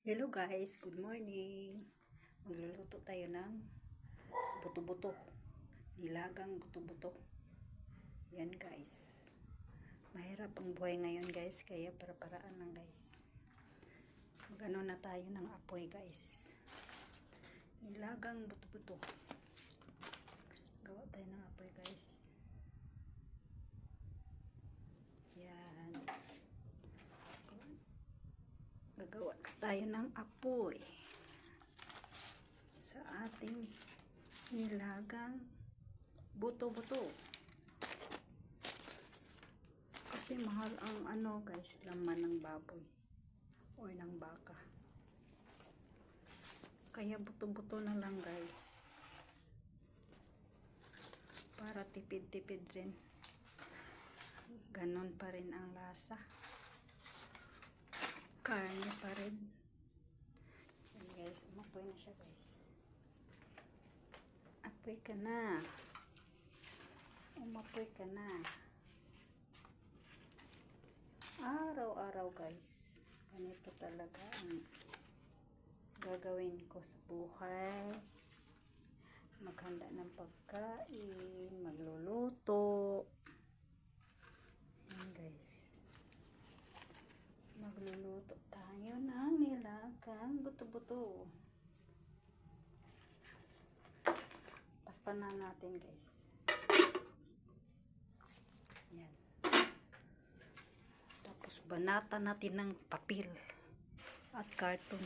Hello guys, good morning. Magluluto tayo ng buto-buto. Nilagang buto-buto. Yan guys. Mahirap ang buhay ngayon guys, kaya para-paraan lang guys. Magano na tayo ng apoy guys. Nilagang buto-buto. Gawa tayo ng apoy guys. Yan. Gagawa tayo ng apoy sa ating nilagang buto-buto. Kasi mahal ang guys, laman ng baboy or ng baka. Kaya buto-buto na lang guys. Para tipid-tipid rin. Ganon pa rin ang lasa. Karne pa rin. Yan guys, umapoy na siya guys. Apoy ka na. Umapoy ka na. Araw-araw guys. Ganito talaga ang gagawin ko sa buhay. Maghanda ng pagkain, magluluto. Yan guys. Magluluto tayo ng nilagang buto-buto. Takpan na natin guys. Yan. Tapos banata natin ng papel at karton.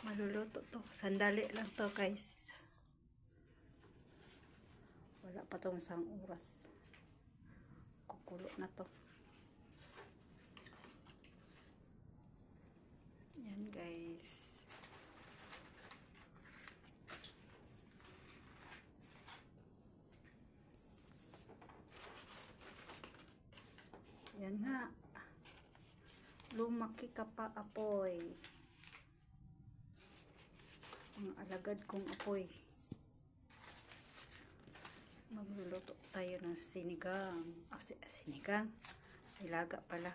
Maluluto to. Sandali lang to guys. Wala pa tong 1 oras. Kukulo na to. Yan guys. Yan nga. Lumaki ka pa apoy. Ang alagad kong apoy. Magluluto tayo ng sinigang. Sinigang? Nilaga pala.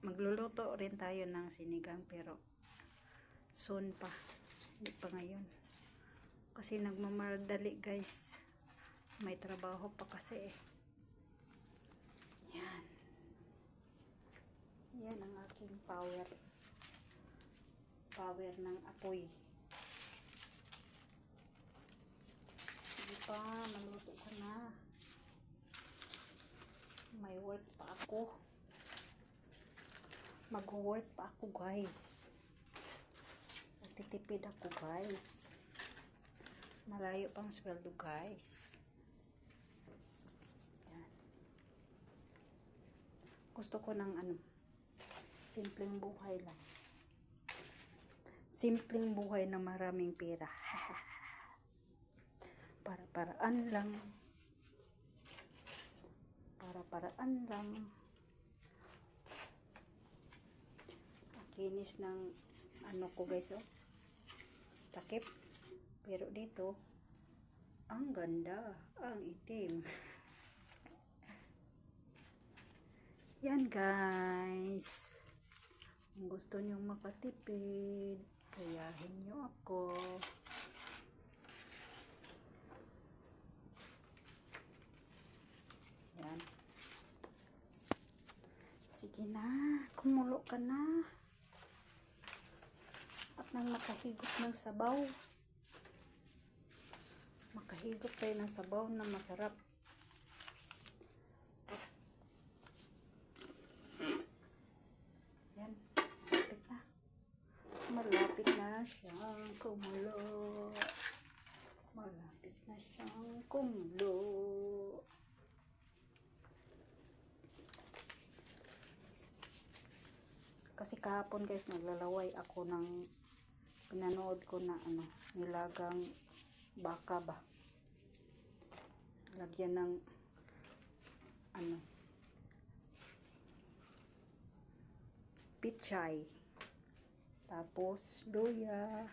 Magluluto rin tayo ng sinigang pero soon pa. Hindi pa ngayon. Kasi nagmamadali guys. May trabaho pa kasi eh. Yan. Yan ang aking power. Power ng apoy. Sige pa, maluto ka na. May work pa ako. Mag-work pa ako guys. Nagtitipid ako guys. Malayo pang sweldo guys. Yan. Gusto ko ng simpleng buhay lang. Simpleng buhay na maraming pera. Para-paraan lang. Para-paraan lang. Kinis ng ko guys oh. Takip. Pero dito ang ganda, ang itim. Yan guys. Kung gusto nyo makatipid, kayahin nyo ako. Yan. Sige na, kumulo ka na. At nang makahigop ng sabaw. Makahigop tayo ng sabaw na masarap. Yan, malapit na. Malapit na siyang kumulo. Malapit na siyang kumulo. Kasi kahapon guys, naglalaway ako ng pinanood ko na nilagang baka ba. Lagyan ng pichay. Tapos luya,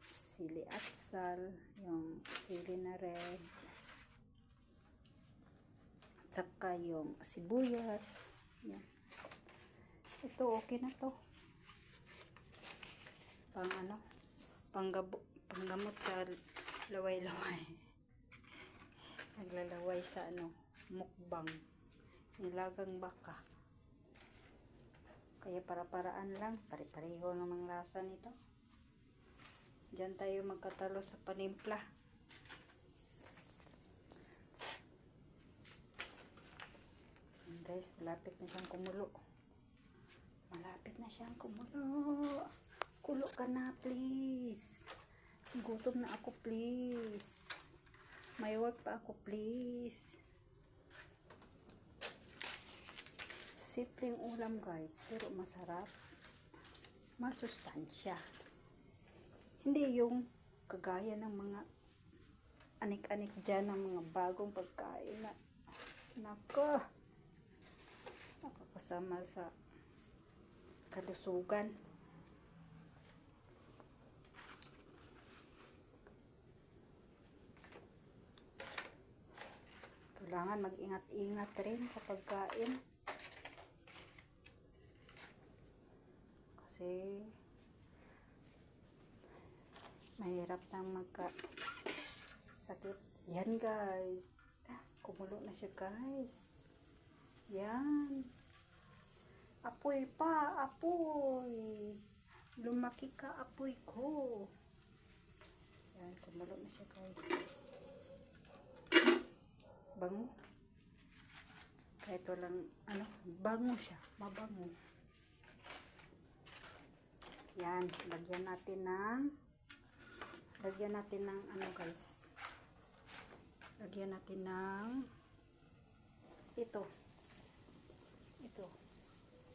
sili at sal, yung sili na red. At saka yung sibuyas. Yan. Ito, okay na to. Pang ano? Panggamot sa laway-laway. Naglalaway sa ano? Mukbang. Nilagang baka. Kaya para-paraan lang. Pare-pareho namang lasa nito. Diyan tayo magkatalo sa panimpla. Guys, malapit na siyang kumulo. Malapit na siyang kumulo. Kulo ka na, please. Gutom na ako, please. May work pa ako, please. Simpleng ulam, guys. Pero masarap. Masustansya. Hindi yung kagaya ng mga anik-anik dyan ng mga bagong pagkain na nako, nakakasama sa kalusugan. Kailangan mag-ingat-ingat rin sa pagkain. Kasi mahirap nang magka-sakit. Yan, guys. Kumulo na siya, guys. Yan. Apoy pa, apoy. Lumaki ka, apoy ko. Yan, kumulo na siya, guys. Bango. Kahit walang, ano, bango siya. Mabango. Yan, lagyan natin ng ano, guys. Lagyan natin ng ito,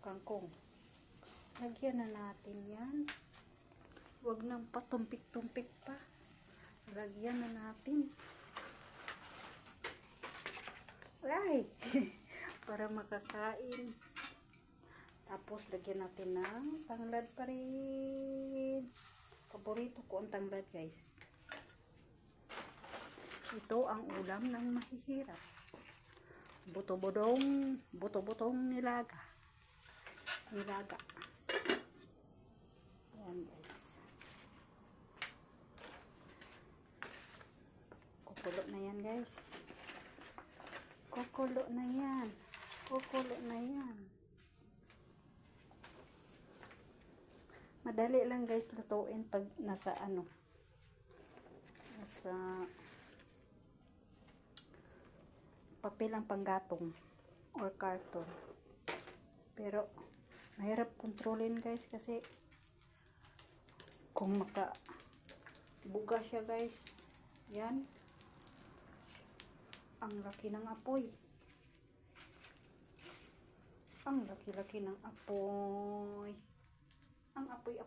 kangkong. Lagyan na natin yan. Huwag nang patumpik-tumpik pa. Lagyan na natin. Ay! Para makakain. Tapos, lagyan natin ng tanglad pa rin. Paborito ko ang tanglad, guys. Ito ang ulam ng mahihirap. Buto-butong nilaga. Nilaga. Ayan, guys. Kukulo na yan, guys. Kukulo na yan. Kukulo na yan. Madali lang, guys, lutuin pag nasa ano. Nasa papel ang panggatong or karton. Pero mahirap kontrolin, guys, kasi kung buga siya, guys, yan, ang laki ng apoy. Ang laki-laki ng apoy. Ang apoy.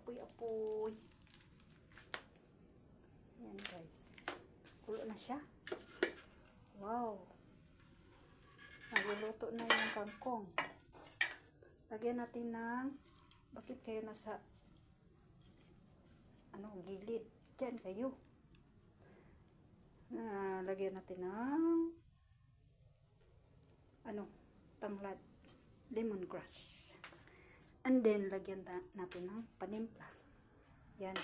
Yan, guys. Kulo na siya. Wow. Nagluluto na yung kangkong. Lagyan natin ng, bakit kayo nasa gilid? Diyan kayo. Lagyan natin ng tanglad, lemongrass. And then, lagyan natin ng panimpla. Yan.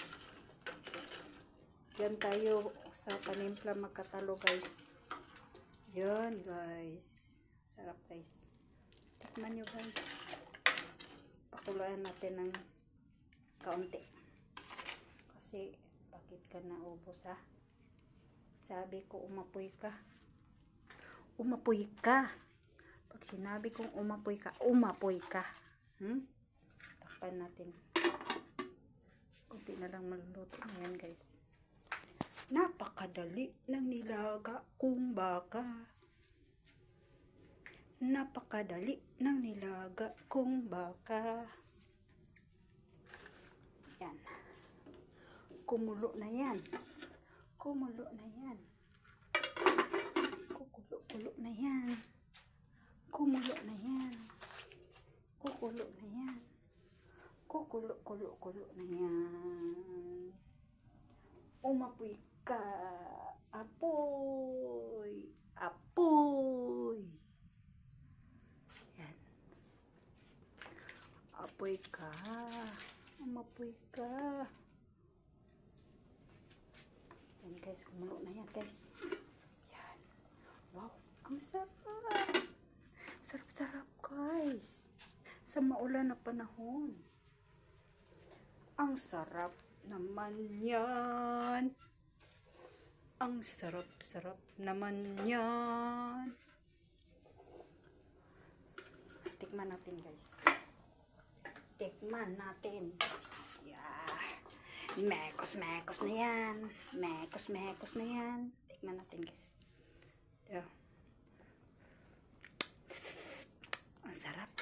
Yan tayo sa panimpla magkatalo, guys. Yan, guys. Sarap, guys. Tikman nyo, guys. Pakuluan natin ng kaunti. Kasi, bakit ka naubos, ha? Sabi ko, umapoy ka. Umapoy ka. Pag sinabi kong umapoy ka, umapoy ka. Takpan natin. Kunti na lang maluluto na yan, guys. Napakadali ng nilaga kung baka. Napakadali ng nilaga kung baka. Yan. Kumulo na yan. Kumulo na yan. Kukulo na yan. Kumulo na yan. Kukulo na yan. Kukulo na yan. Umapoy ka. Apoy. Apoy. Yan. Umapoy ka. Umapoy ka. Yan guys, kumulo na yan guys. Yan. Wow, ang sarap. Sarap-sarap guys. Sa maulan na panahon. Ang sarap naman yan. Ang sarap-sarap naman yan. Tikman natin guys. Tikman natin. Yeah. Mekos-mekos na yan. Mekos-mekos na yan. Tikman natin guys. Yeah. Ang sarap.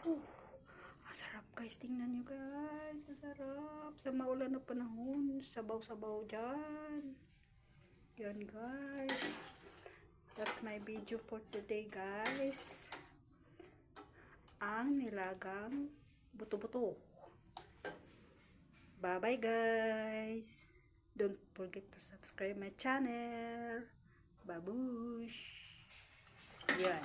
Ang sarap guys. Tingnan nyo guys. Ang sarap. Sa maulan na panahon. Sabaw-sabaw dyan. Yan guys. That's my video for today guys. Ang nilagang buto-buto. Bye bye guys. Don't forget to subscribe my channel. Babush. Yan.